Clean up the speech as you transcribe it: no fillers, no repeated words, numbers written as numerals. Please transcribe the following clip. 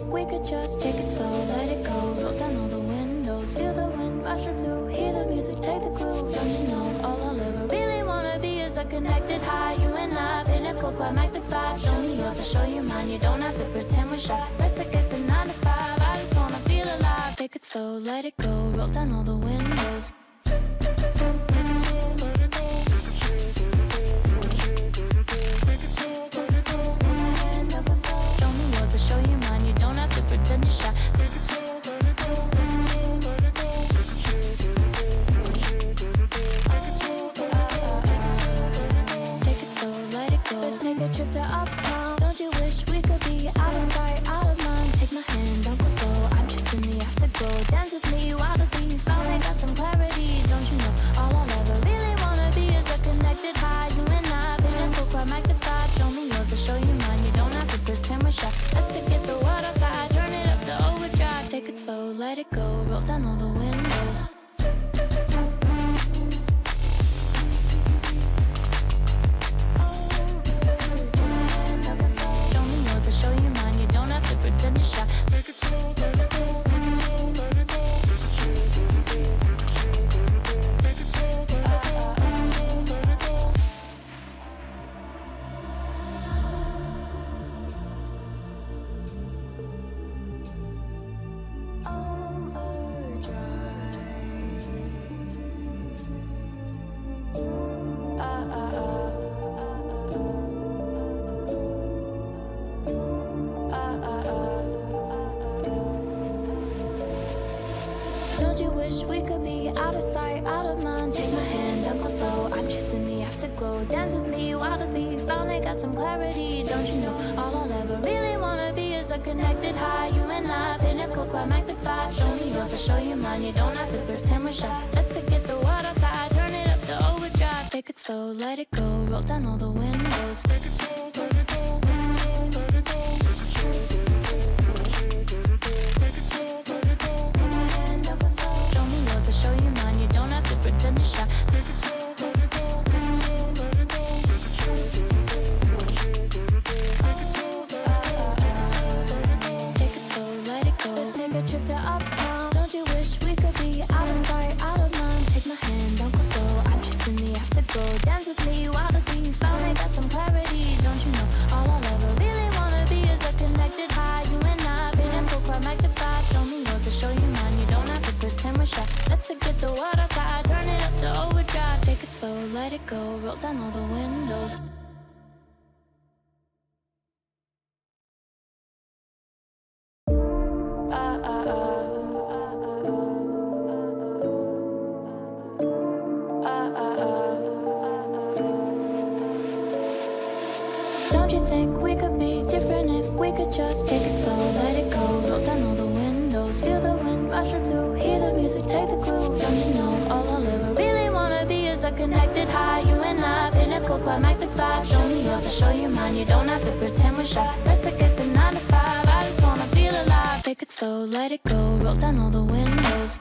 we could just take it slow, let it go. Roll down all the windows, feel the wind rushing through. Hear the music, take the groove. Don't you know all I'll ever really wanna be is a connected high. You and I, pinnacle, climactic vibe. Show me yours, I'll show you mine. You don't have to pretend we're shy. Let's forget the 9 to 5. I just wanna feel alive. Take it slow, let it go. Roll down all the windows. Show me yours, I'll show you mine. You don't have to pretend you're shy. Take it slow, let it go. Let's take a trip to uptown. Don't you wish we could be out of sight, out of mind? Take my hand, don't go slow. I'm chasing the afterglow. Dance with me while the beat finally got some clarity. Don't you know all I'll ever really wanna be is a connected high. You and I, pinnacle, climactic vibe. Show me yours, I'll show you mine. You don't have to pretend we're shy. Let's forget the world outside, turn it up to overdrive. Take it slow, let it go. Roll down all the windows. Show me yours, I'll show you mine. You don't have to pretend you're shy. Take it slow, let it go. Take it slow, let it go. Take it slow, let it go. Take it slow, let it go. Don't you wish we could be out of sight, out of mind? Take my hand, don't go slow. I'm chasing the afterglow. Dance with me while the beat finally got some clarity. Don't you know all I'll ever really wanna be is a connected high. You and I, pinnacle, climactic vibe. Show me yours, I'll show you mine. You don't have to pretend we're shy. Let's forget the world outside, turn it up to overdrive. Take it slow, let it go. Roll down all the windows. Take it slow, let it go. Take it slow, let it go. Take it slow, let it go. Take my hand, don't go slow. Show me yours, I'll show you mine. You don't have to pretend you're shy. Take it slow, let it go. Take it slow, let it go. Take it slow, take it slow, let it go. Let's take a trip to uptown. Don't you wish we could be out of sight, out of mind? Take my hand, don't go slow. I'm chasing the afterglow. Dance with me while the beat finally got some clarity. Don't you know all I'll ever really wanna be is a connected high. You and I, pinnacle, climactic vibe. Show me yours, I'll show you mine. You don't have to pretend we're shy. Let's forget the world outside, turn it up to overdrive. Take it slow, let it go. Roll down all the windows. Don't you think we could be different if we could just take it slow, let it go. Roll down all the windows, feel the wind rushing through. Hear the music, take the groove. Don't you know all I'll ever really wanna be is a connected high. You and I, pinnacle, climactic vibe. Show me yours, I'll show you mine. You don't have to pretend we're shy. Let's forget the 9 to 5. I just wanna feel alive. Take it slow, let it go. Roll down all the windows.